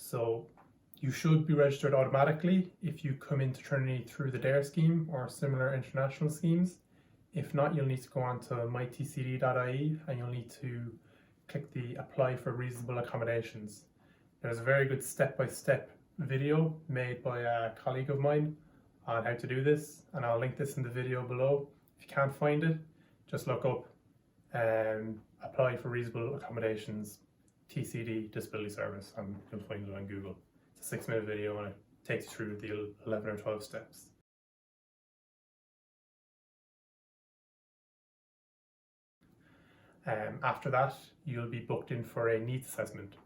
So you should be registered automatically if you come into Trinity through the DARE scheme or similar international schemes. If not, you'll need to go on to mytcd.ie and you'll need to click the apply for reasonable accommodations. There's a very good step-by-step video made by a colleague of mine on how to do this, and I'll link this in the video below. If you can't find it, just look up apply for reasonable accommodations TCD disability service and you'll find it on Google. It's a 6-minute video and it takes you through the 11 or 12 steps. After that, you'll be booked in for a needs assessment.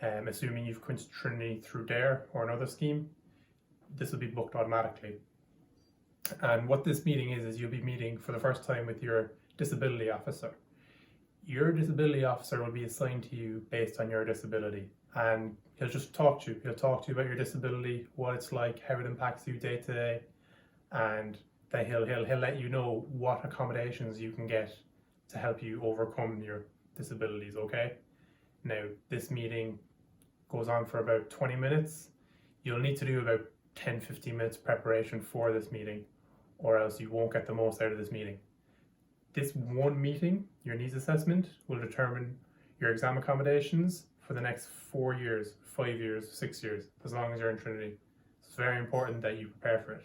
Assuming you've come to Trinity through DARE or another scheme, this will be booked automatically. And what this meeting is you'll be meeting for the first time with your disability officer. Your disability officer will be assigned to you based on your disability, and he'll just talk to you. He'll talk to you about your disability, what it's like, how it impacts you day to day, and then he'll let you know what accommodations you can get to help you overcome your disabilities, okay? Now, this meeting goes on for about 20 minutes. You'll need to do about 10-15 minutes preparation for this meeting, or else you won't get the most out of this meeting. This one meeting, your needs assessment, will determine your exam accommodations for the next 4 years, 5 years, 6 years, as long as you're in Trinity. It's very important that you prepare for it.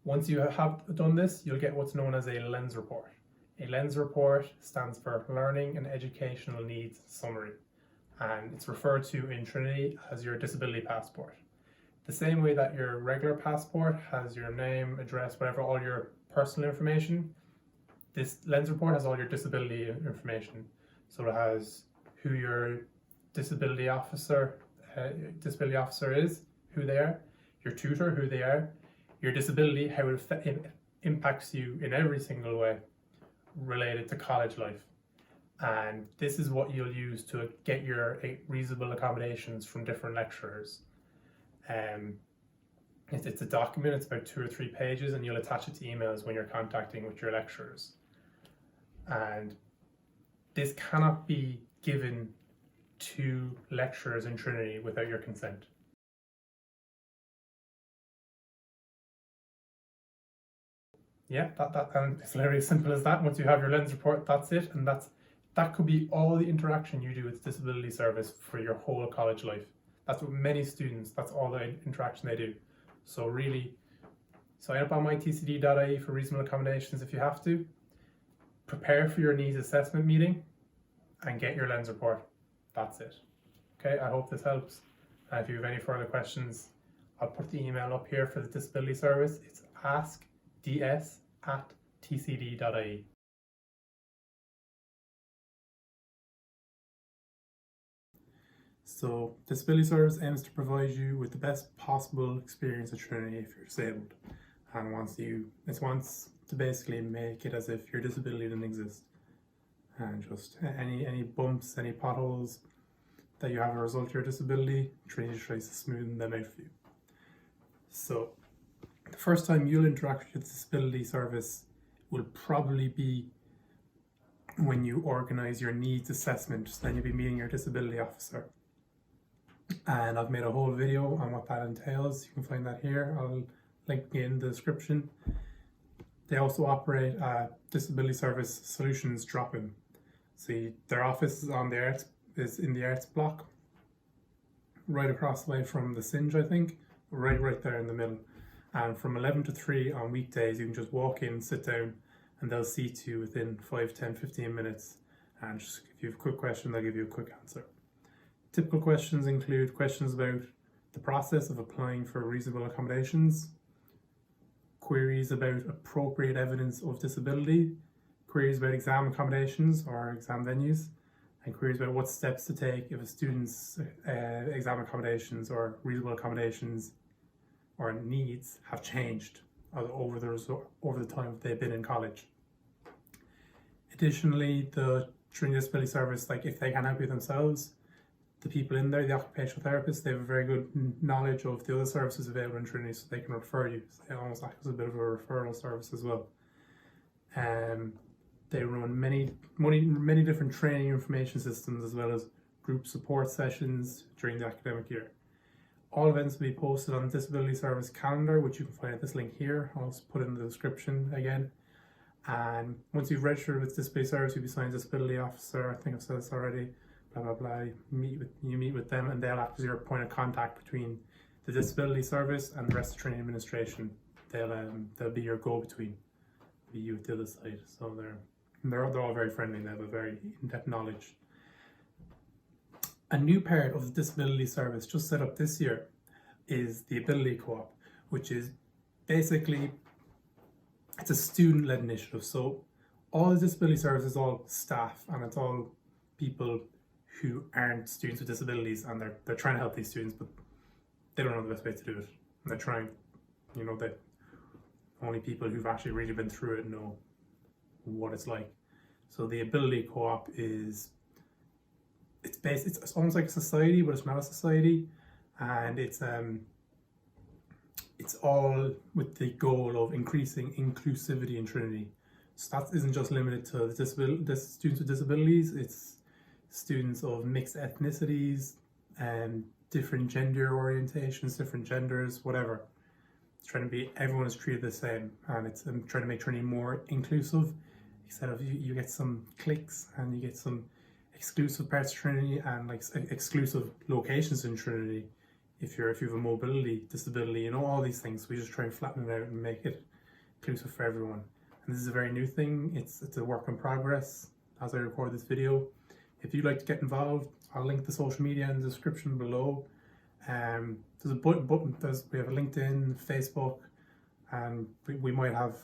Once you have done this, you'll get what's known as a LENS report. A LENS report stands for Learning and Educational Needs Summary, and it's referred to in Trinity as your disability passport. The same way that your regular passport has your name, address, whatever, all your personal information, this LENS report has all your disability information. So it has who your disability officer is, who they are, your tutor, who they are, your disability, how it impacts you in every single way related to college life. And this is what you'll use to get your reasonable accommodations from different lecturers. It's a document, it's about 2 or 3 pages, and you'll attach it to emails when you're contacting with your lecturers. And this cannot be given to lecturers in Trinity without your consent. Yeah, it's literally as simple as that. Once you have your LENS report, that's it, and that could be all the interaction you do with disability service for your whole college life. That's what many students, that's all the interaction they do. So really, sign up on mytcd.ie for reasonable accommodations if you have to. Prepare for your needs assessment meeting and get your LENS report. That's it. Okay, I hope this helps. If you have any further questions, I'll put the email up here for the disability service. It's askds@tcd.ie. So, Disability Service aims to provide you with the best possible experience at Trinity if you're disabled, and wants to basically make it as if your disability didn't exist, and just any bumps, any potholes that you have as a result of your disability, Trinity tries to smoothen them out for you. So, the first time you'll interact with the Disability Service will probably be when you organise your needs assessment. Then you'll be meeting your disability officer. And I've made a whole video on what that entails. You can find that here. I'll link it in the description. They also operate a Disability Service Solutions drop-in. See, their office is in the arts block, right across the way from the Singe, I think, right there in the middle. And from 11 to 3 on weekdays, you can just walk in, sit down, and they'll seat you within 5, 10, 15 minutes. And just if you have a quick question, they'll give you a quick answer. Typical questions include questions about the process of applying for reasonable accommodations, queries about appropriate evidence of disability, queries about exam accommodations or exam venues, and queries about what steps to take if a student's exam accommodations or reasonable accommodations or needs have changed over the time they've been in college. Additionally, the Trinity Disability Service, like if they can't help you themselves, the people in there, the occupational therapists, they have a very good knowledge of the other services available in Trinity, so they can they almost act as a bit of a referral service as well. They run many different training information systems as well as group support sessions during the academic year. All events will be posted on the Disability Service calendar, which you can find at this link here. I'll also put in the description again. And once you've registered with Disability Service, you'll be assigned a disability officer. I think I've said this already. Blah blah blah. You meet with them, and they'll act as your point of contact between the Disability Service and the rest of training administration. They'll be your go-between. Be you at the other side. So they're all very friendly. They have a very in-depth knowledge. A new part of the Disability Service just set up this year is the Ability Co-op, which is basically, it's a student-led initiative. So all the Disability Service is all staff, and it's all people who aren't students with disabilities, and they're trying to help these students, but they don't know the best way to do it. And they're trying, that only people who've actually really been through it know what it's like. So the Ability Co-op is, it's almost like a society, but it's not a society, and it's all with the goal of increasing inclusivity in Trinity. So that isn't just limited to the students with disabilities. It's students of mixed ethnicities and different gender orientations, different genders, whatever. It's trying to be, everyone is treated the same, and it's trying to make Trinity more inclusive. Instead of you get some cliques and you get some exclusive parts of Trinity and like exclusive locations in Trinity. If you have a mobility disability, all these things, we just try and flatten it out and make it inclusive for everyone. And this is a very new thing. It's a work in progress as I record this video. If you'd like to get involved, I'll link the social media in the description below. There's a button. We have a LinkedIn, Facebook, and we might have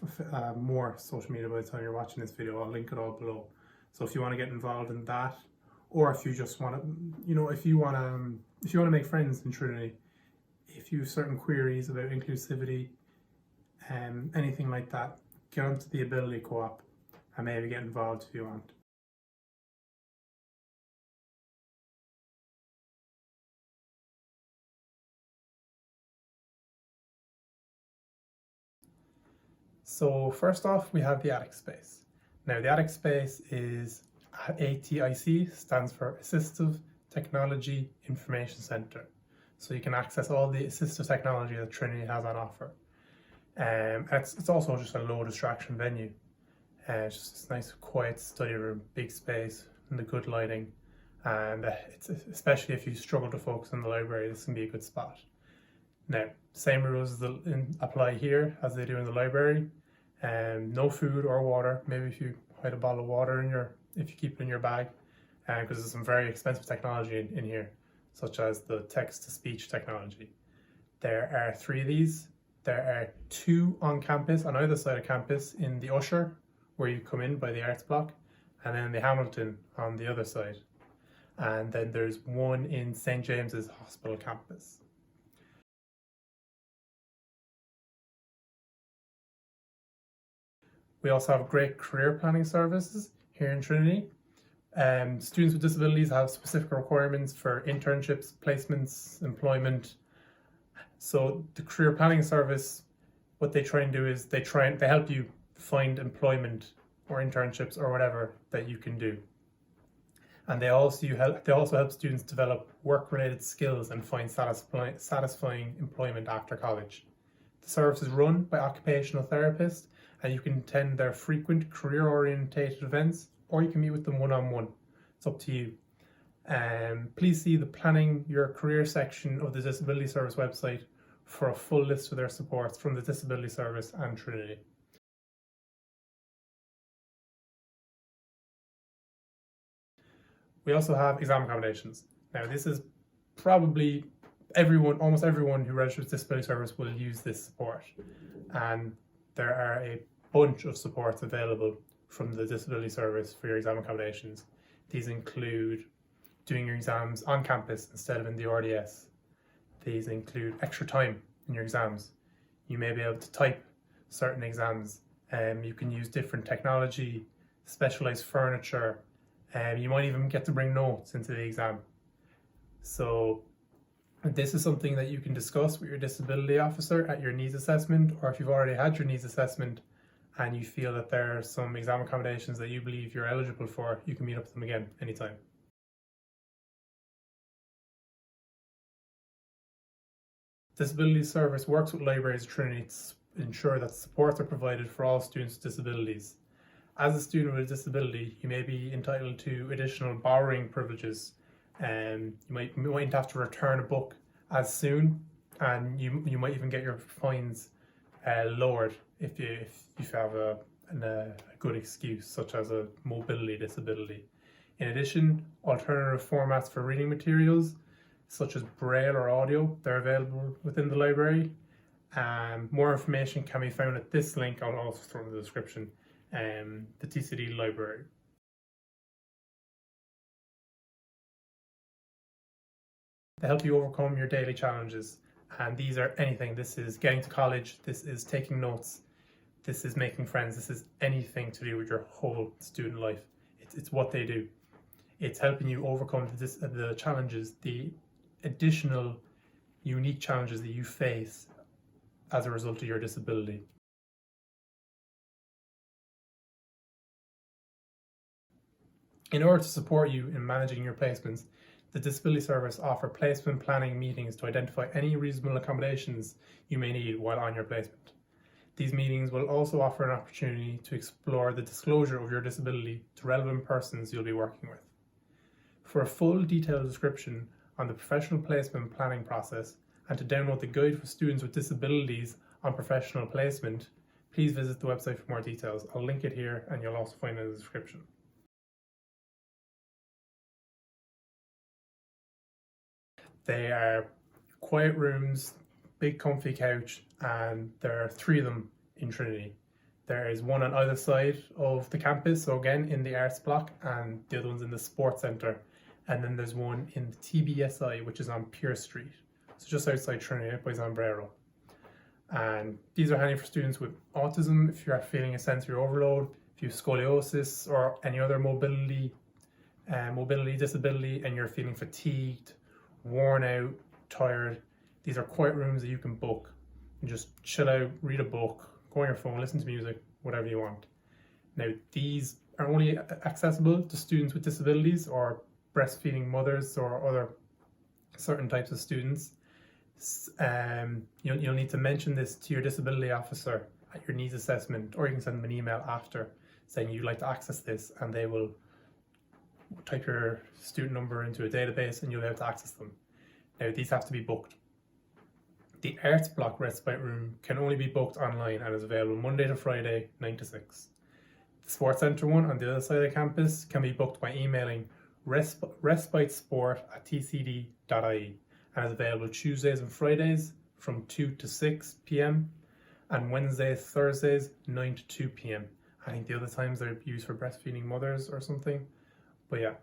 more social media by the time you're watching this video. I'll link it all below. So if you want to get involved in that, or if you just want to, if you want to make friends in Trinity, if you have certain queries about inclusivity, anything like that, get onto the Ability Co-op and maybe get involved if you want. So first off, we have the ATIC Space. Now the ATIC Space is ATIC, stands for Assistive Technology Information Center. So you can access all the assistive technology that Trinity has on offer. It's also just a low distraction venue. It's just a nice quiet study room, big space, and the good lighting. And it's especially if you struggle to focus in the library, this can be a good spot. Now, same rules apply here as they do in the library. No food or water. Maybe if you hide a bottle of water if you keep it in your bag, because there's some very expensive technology in here, such as the text-to-speech technology. There are 3 of these. There are 2 on campus, on either side of campus, in the Usher, where you come in by the arts block, and then the Hamilton on the other side. And then there's 1 in St. James's Hospital campus. We also have great career planning services here in Trinity. Students with disabilities have specific requirements for internships, placements, employment. So the career planning service, what they try and do is they help you find employment or internships or whatever that you can do. And they also help students develop work-related skills and find satisfying employment after college. The service is run by occupational therapists, and you can attend their frequent career-orientated events, or you can meet with them one-on-one. It's up to you. Please see the Planning Your Career section of the Disability Service website for a full list of their supports from the Disability Service and Trinity. We also have exam accommodations. Now, this is probably almost everyone who registers Disability Service will use this support. And there are a bunch of supports available from the Disability Service for your exam accommodations. These include doing your exams on campus instead of in the RDS. These include extra time in your exams. You may be able to type certain exams. You can use different technology, specialized furniture. You might even get to bring notes into the exam. So this is something that you can discuss with your disability officer at your needs assessment, or if you've already had your needs assessment and you feel that there are some exam accommodations that you believe you're eligible for, you can meet up with them again anytime. Disabilities Service works with libraries at Trinity to ensure that supports are provided for all students with disabilities. As a student with a disability, you may be entitled to additional borrowing privileges, and you might have to return a book as soon, and you might even get your fines lowered if you have a good excuse, such as a mobility disability. In addition, alternative formats for reading materials, such as Braille or audio, they're available within the library. More information can be found at this link. I'll also throw in the description. The TCD library. To help you overcome your daily challenges, and these are anything. This is getting to college, this is taking notes, this is making friends, this is anything to do with your whole student life. It's what they do. It's helping you overcome the challenges, the additional unique challenges that you face as a result of your disability. In order to support you in managing your placements, the Disability Service offer placement planning meetings to identify any reasonable accommodations you may need while on your placement. These meetings will also offer an opportunity to explore the disclosure of your disability to relevant persons you'll be working with. For a full detailed description on the professional placement planning process and to download the guide for students with disabilities on professional placement, please visit the website for more details. I'll link it here and you'll also find it in the description. They are quiet rooms, big comfy couch, and there are 3 of them in Trinity. There is one on either side of the campus, so again in the arts block, and the other one's in the sports centre. And then there's one in the TBSI, which is on Pier Street, so just outside Trinity by Zambrero. And these are handy for students with autism, if you're feeling a sensory overload, if you have scoliosis or any other mobility disability, and you're feeling fatigued, worn out, tired. These are quiet rooms that you can book and just chill out, read a book, go on your phone, listen to music, whatever you want. Now, these are only accessible to students with disabilities or breastfeeding mothers or other certain types of students. You'll need to mention this to your disability officer at your needs assessment, or you can send them an email after saying you'd like to access this, and they will type your student number into a database and you'll be able to access them. Now, these have to be booked. The Arts Block Respite Room can only be booked online and is available Monday to Friday, 9 to 6. The Sports Centre one on the other side of the campus can be booked by emailing respitesport@tcd.ie and is available Tuesdays and Fridays from 2 to 6 p.m. and Wednesdays, Thursdays, 9 to 2 p.m. I think the other times are used for breastfeeding mothers or something. But yeah,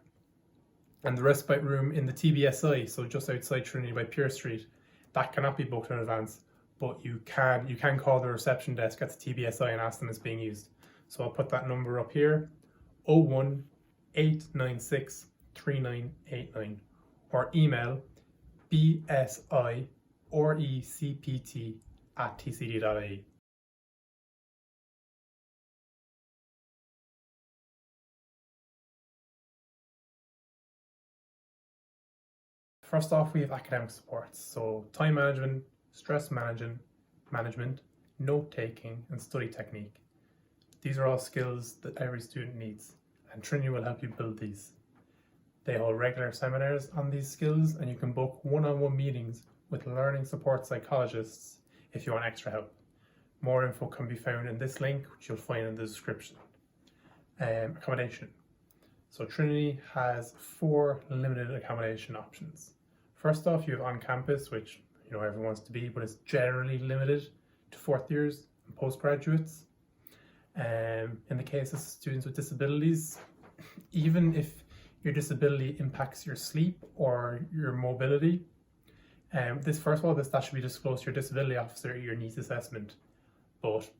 and the Respite Room in the TBSI, so just outside Trinity by Pier Street, that cannot be booked in advance, but you can call the reception desk at the TBSI and ask them it's being used. So I'll put that number up here, 018963989, or email bsirecpt@tcd.ie. First off, we have academic supports, so time management, stress management, note-taking, and study technique. These are all skills that every student needs, and Trinity will help you build these. They hold regular seminars on these skills, and you can book one-on-one meetings with learning support psychologists if you want extra help. More info can be found in this link, which you'll find in the description. Accommodation. So Trinity has 4 limited accommodation options. First off, you have on campus, which everyone wants to be, but it's generally limited to 4th years and postgraduates. In the case of students with disabilities, even if your disability impacts your sleep or your mobility, that should be disclosed to your disability officer at your needs assessment. But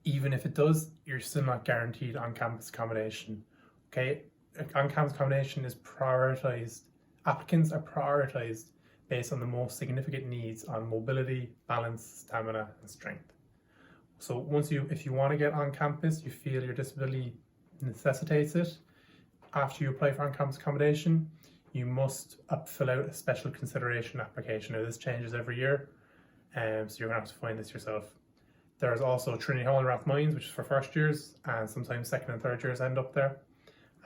even if it does, you're still not guaranteed on-campus accommodation. Okay, on-campus accommodation is prioritized. Applicants are prioritized based on the most significant needs on mobility, balance, stamina, and strength. So if you want to get on campus, you feel your disability necessitates it, after you apply for on-campus accommodation, you must fill out a special consideration application. Now this changes every year, so you're going to have to find this yourself. There's also Trinity Hall in Rathmines, which is for first years, and sometimes second and third years end up there.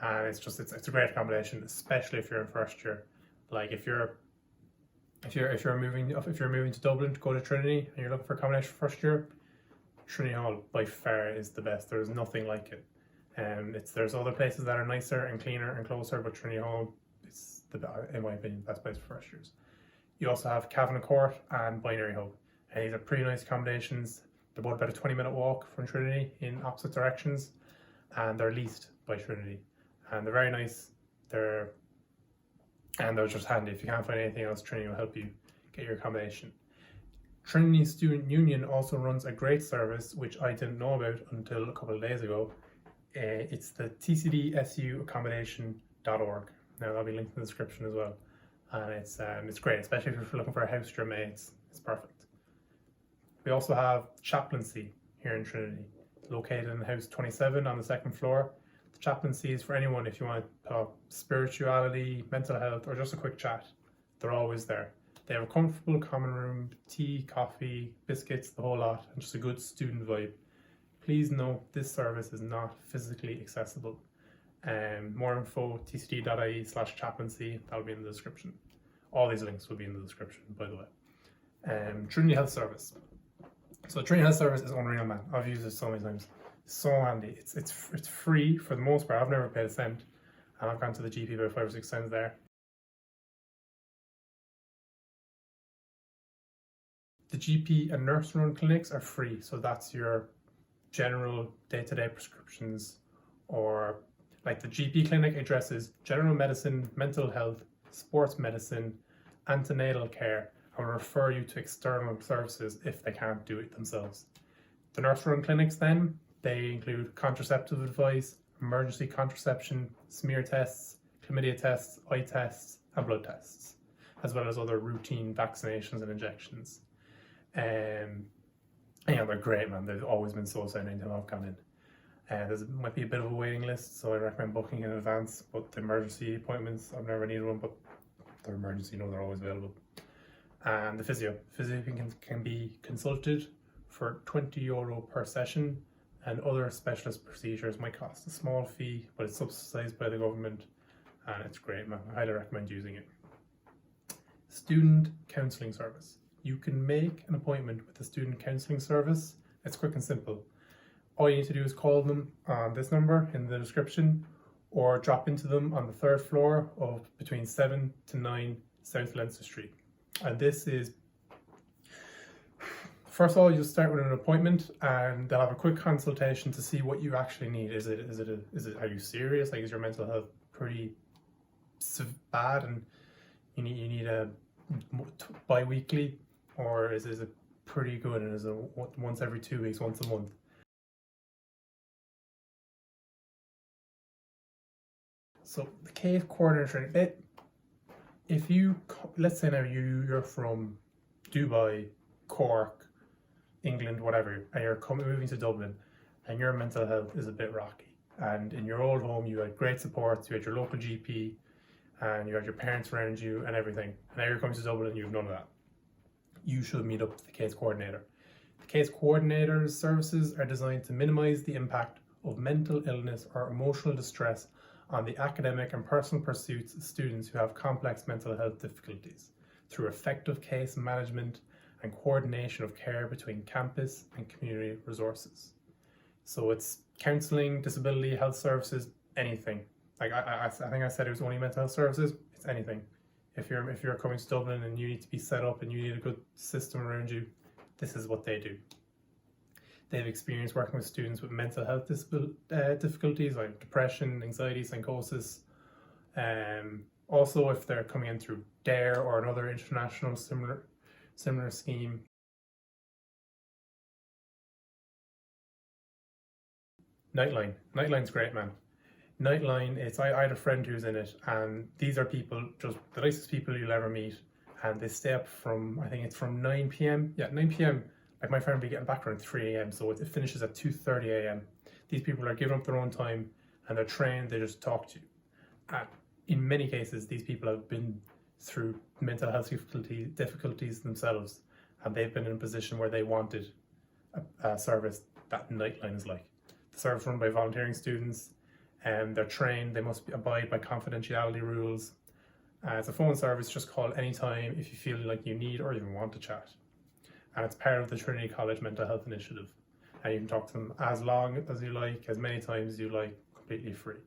And it's a great accommodation, especially if you're in first year. Like if you're moving to Dublin to go to Trinity and you're looking for accommodation for first year, Trinity Hall by far is the best. There's nothing like it. There's other places that are nicer and cleaner and closer, but Trinity Hall is in my opinion, the best place for first years. You also have Cavanagh Court and Binary Hub, and these are pretty nice accommodations. They're both about a 20-minute walk from Trinity in opposite directions, and they're leased by Trinity, and they're very nice. They're just handy. If you can't find anything else, Trinity will help you get your accommodation. Trinity Student Union also runs a great service, which I didn't know about until a couple of days ago. It's the tcdsuaccommodation.org. Now that'll be linked in the description as well, and it's great, especially if you're looking for a house to your mates. It's perfect. We also have chaplaincy here in Trinity, located in house 27 on the second floor. The chaplaincy is for anyone if you want to talk spirituality, mental health, or just a quick chat. They're always there. They have a comfortable common room, tea, coffee, biscuits, the whole lot, and just a good student vibe. Please note this service is not physically accessible. More info, tcd.ie/chaplaincy, that'll be in the description. All these links will be in the description, by the way. Trinity Health Service. So Trinity Health Service is unreal, man. I've used it so many times. It's so handy. It's free for the most part. I've never paid a cent, and I've gone to the GP about 5 or 6 times there. The GP and nurse run clinics are free, so that's your general day-to-day prescriptions, or like the GP clinic addresses general medicine, mental health, sports medicine, antenatal care, and will refer you to external services if they can't do it themselves. The nurse run clinics then, they include contraceptive advice, emergency contraception, smear tests, chlamydia tests, eye tests, and blood tests, as well as other routine vaccinations and injections. Yeah, they're great, man. They've always been so sound anytime I've gone in. There might be a bit of a waiting list, so I recommend booking in advance. But the emergency appointments, I've never needed one, but they're emergency, they're always available. And the physio can be consulted for €20 per session, and other specialist procedures might cost a small fee, but it's subsidised by the government, and it's great, man. I highly recommend using it. Student counselling service. You can make an appointment with the student counselling service. It's quick and simple. All you need to do is call them on this number in the description, or drop into them on the 3rd floor of between 7 to 9 South Leinster Street. And this is, first of all, you start with an appointment, and they'll have a quick consultation to see what you actually need. Are you serious? Like, is your mental health pretty bad, and you need a bi-weekly, or is it pretty good and is it once every 2 weeks, once a month? So the case coordinator, if you, let's say now you're from Dubai, Cork, England, whatever, and you're moving to Dublin, and your mental health is a bit rocky, and in your old home you had great support, you had your local GP, and you had your parents around you and everything, and now you're coming to Dublin and you have none of that, you should meet up with the case coordinator. The case coordinator's services are designed to minimise the impact of mental illness or emotional distress on the academic and personal pursuits of students who have complex mental health difficulties, through effective case management and coordination of care between campus and community resources. So it's counselling, disability, health services, anything. Like I think I said it was only mental health services, it's anything. If you're coming to Dublin and you need to be set up and you need a good system around you, this is what they do. They have experience working with students with mental health difficulties like depression, anxiety, psychosis. Also, if they're coming in through DARE or another international similar scheme. Niteline's great, man. Niteline, I had a friend who's in it, and these are people, just the nicest people you'll ever meet, and they stay up from, I think it's from 9 p.m. Yeah, 9 p.m. like my friend will be getting back around 3 a.m, so it finishes at 2:30 a.m. These people are giving up their own time and they're trained, they just talk to you. And in many cases, these people have been through mental health difficulties themselves, and they've been in a position where they wanted a service that Niteline is like. The service run by volunteering students, and they're trained, they must abide by confidentiality rules. It's a phone service, just call anytime if you feel like you need or even want to chat. And it's part of the Trinity College Mental Health Initiative. And you can talk to them as long as you like, as many times as you like, completely free.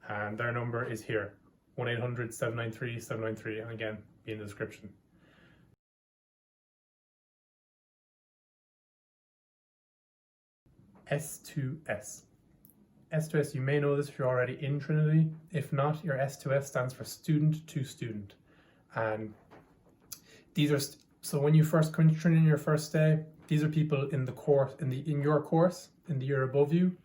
And their number is here, 1-800-793-793, and again, be in the description. S2S. S2S, you may know this if you're already in Trinity. If not, your S2S stands for student to student. And these are, so when you first come to Trinity in your first day, these are people in the course, in your course, in the year above you.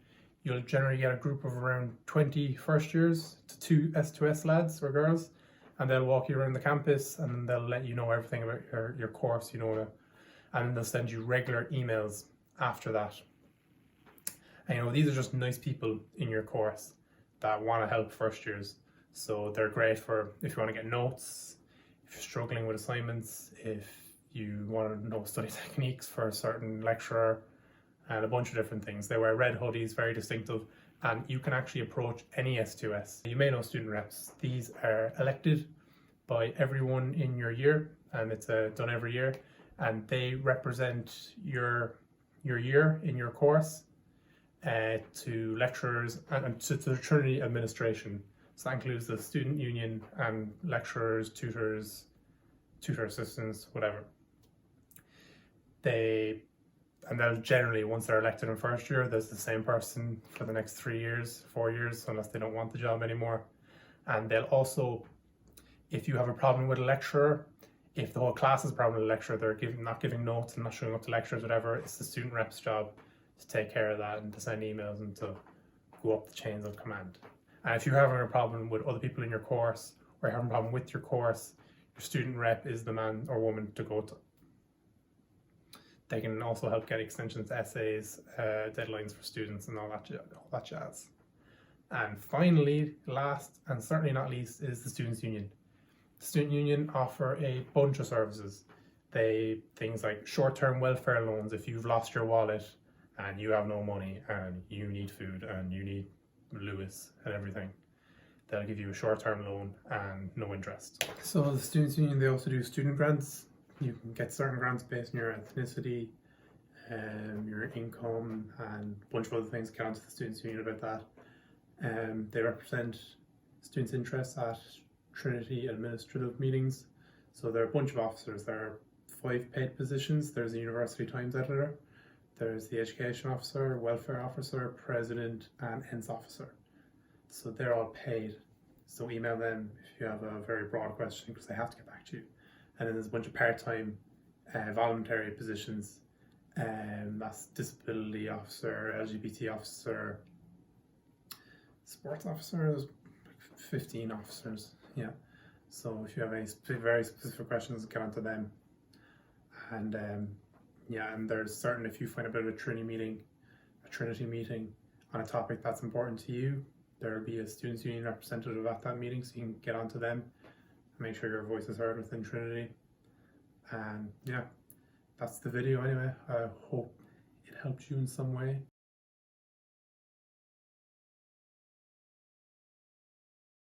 You'll generally get a group of around 20 first years to 2 S2S lads or girls, and they'll walk you around the campus and they'll let you know everything about your course, and they'll send you regular emails after that. And these are just nice people in your course that want to help first years. So they're great for if you want to get notes, if you're struggling with assignments, if you want to know study techniques for a certain lecturer, and a bunch of different things. They wear red hoodies, very distinctive, and you can actually approach any S2S. You may know student reps. These are elected by everyone in your year, and it's done every year, and they represent your year in your course to lecturers and to the Trinity administration. So that includes the student union and lecturers, tutors, tutor assistants, whatever. And they'll generally, once they're elected in first year, there's the same person for the next 3 years, 4 years, unless they don't want the job anymore. And they'll also, if you have a problem with a lecturer, if the whole class has a problem with a lecturer, they're not giving notes and not showing up to lectures, whatever, it's the student rep's job to take care of that and to send emails and to go up the chains of command. And if you're having a problem with other people in your course, or you're having a problem with your course, your student rep is the man or woman to go to. They can also help get extensions, essays, deadlines for students and all that jazz. And finally, last and certainly not least, is the Students' Union. The Student Union offer a bunch of services. Things like short-term welfare loans if you've lost your wallet and you have no money and you need food and you need Lewis and everything. They'll give you a short-term loan and no interest. So the Students' Union, they also do student grants. You can get certain grants based on your ethnicity, your income, and a bunch of other things. Get onto the Students' Union about that. They represent students' interests at Trinity administrative meetings. So there are a bunch of officers. There are 5 paid positions. There's a University Times editor. There's the education officer, welfare officer, president, and ends officer. So they're all paid. So email them if you have a very broad question, because they have to get back to you. And then there's a bunch of part-time voluntary positions. That's disability officer, LGBT officer, sports officer. There's 15 officers. Yeah. So if you have any very specific questions, get onto them. And and there's certain, if you find a bit of a Trinity meeting on a topic that's important to you, there'll be a Students' Union representative at that meeting, so you can get onto them. Make sure your voice is heard within Trinity. And yeah, that's the video anyway. I hope it helped you in some way.